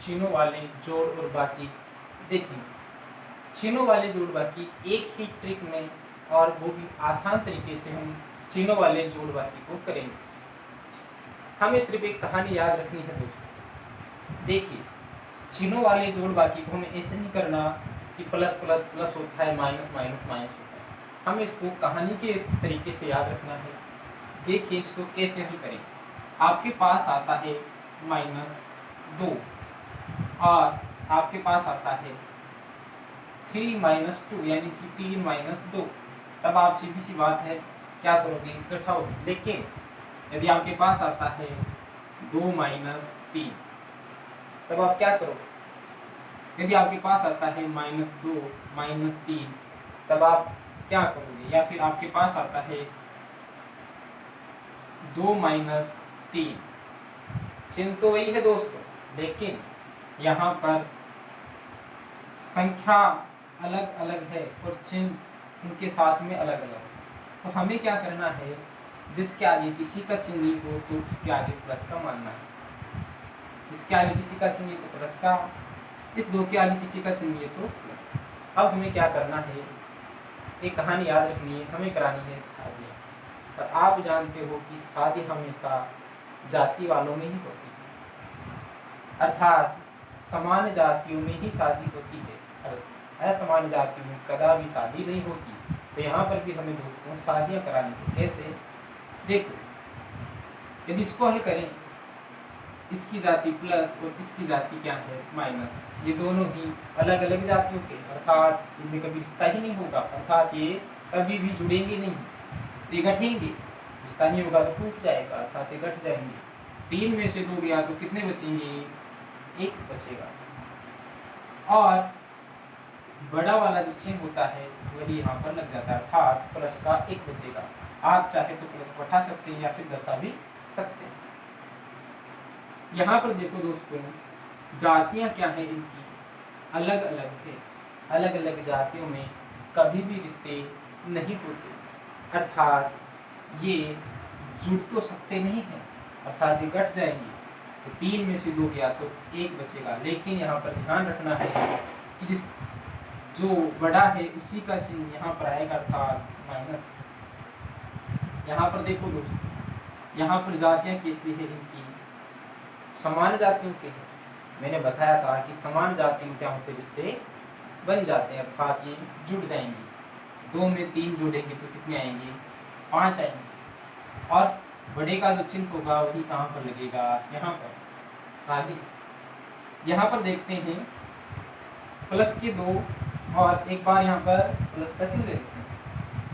चिन्हों वाले जोड़ और बाकी देखेंगे। चिन्हों वाले जोड़ बाकी एक ही ट्रिक में और वो भी आसान तरीके से हम चिन्हों वाले जोड़ बाकी को करेंगे। हमें सिर्फ एक कहानी याद रखनी है दोस्तों। देखिए, चिन्हों वाले जोड़ बाकी को हमें ऐसे नहीं करना कि प्लस प्लस प्लस होता है, माइनस माइनस माइनस होता है। हमें इसको कहानी के तरीके से याद रखना है। देखिए इसको कैसे हल करें। आपके पास आता है -2 और आपके पास आता है 3 - 2 यानी कि 3 - 2। तब आप सीधी सी बात है क्या करोगे, घटाओगे। लेकिन यदि आपके पास आता है 2 - 3 तब आप क्या करोगे। यदि आपके पास आता है -2 - 3 तब आप क्या करोगे। या फिर आपके पास आता है 2 - 3, चिन्ह तो वही है दोस्तों, लेकिन यहाँ पर संख्या अलग अलग है और चिन्ह उनके साथ में अलग अलग। तो हमें क्या करना है, जिसके आगे किसी का चिन्ह नहीं हो तो उसके आगे प्लस का मानना है। इसके आगे किसी का चिन्ह तो प्लस का, इस 2 के आगे किसी का चिन्ह तो प्लस। अब हमें क्या करना है, एक कहानी याद रखनी है, हमें करानी है शादियाँ। और आप जानते हो कि शादी हमेशा जाति वालों में ही होती है, अर्थात समान जातियों में ही शादी होती है और असमान जातियों में कदापि शादी नहीं होती। तो यहाँ पर भी हमें दोस्तों शादियाँ करानी है। कैसे, देखो यदि इसको हल करें, इसकी जाति प्लस और इसकी जाति क्या है माइनस, ये दोनों ही अलग अलग जातियों के, अर्थात इनमें कभी रिश्ता ही नहीं होगा, अर्थात ये कभी भी जुड़ेंगे नहीं, ये गठेंगे। रिश्ता नहीं होगा तो टूट जाएगा, अर्थात ये गठ जाएंगे। 3 में से 2 गया तो कितने बचेंगे, 1 बचेगा। और बड़ा वाला जो चिन्ह होता है वही यहाँ पर लग जाता है, अर्थात प्लस का 1 बचेगा। आप चाहे तो प्लस बढ़ा सकते हैं या फिर दर्शा भी सकते हैं। यहाँ पर देखो दोस्तों, जातियाँ क्या है इनकी अलग अलग है। अलग अलग जातियों में कभी भी रिश्ते नहीं होते, अर्थात ये जुड़ तो सकते नहीं हैं, अर्थात ये गठ जाएंगे। तो 3 में से 2 गया तो 1 बचेगा। लेकिन यहाँ पर ध्यान रखना है कि जिस जो बड़ा है उसी का चिन्ह यहाँ पर आएगा, अर्थात माइनस। यहाँ पर देखो दोस्तों, यहाँ पर जातियाँ कैसी है इनकी, समान जातियों के हैं। मैंने बताया था कि समान जातियों में क्या होते रिश्ते बन जाते हैं, अर्थात ये जुड़ जाएंगे। 2 में 3 जुड़ेंगे तो कितने आएंगे, 5 आएंगे। और बड़े का जो चिन्ह होगा वही कहाँ पर लगेगा, यहाँ पर आगे। यहाँ पर देखते हैं प्लस के 2 और एक बार यहाँ पर प्लस का चिन्ह देखते हैं,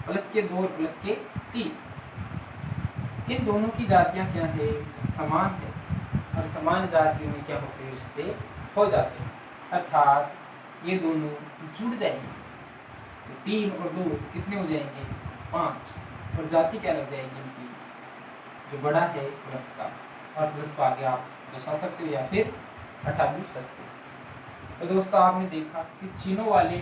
प्लस के 2 और प्लस के 3। इन दोनों की जातियाँ क्या है, समान है। और समान जातियों में क्या होते हैं, रिश्ते हो जाते हैं, अर्थात ये दोनों जुड़ जाएंगे। तो 3 और 2 कितने हो जाएंगे, 5। और जाति क्या लग जाएगी इनकी, जो बड़ा है प्लस का, और प्लस को आगे आप दर्शा सकते हो या फिर हटा भी सकते हो। तो दोस्तों आपने देखा कि चिन्हों वाले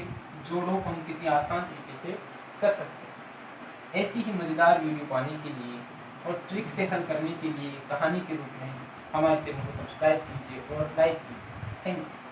जोड़ों को हम कितनी आसान तरीके से कर सकते हैं। ऐसी ही मज़ेदार वीडियो पाने के लिए और ट्रिक से हल करने के लिए कहानी के रूप में हमारे चैनल को सब्सक्राइब कीजिए और लाइक कीजिए। Thank you.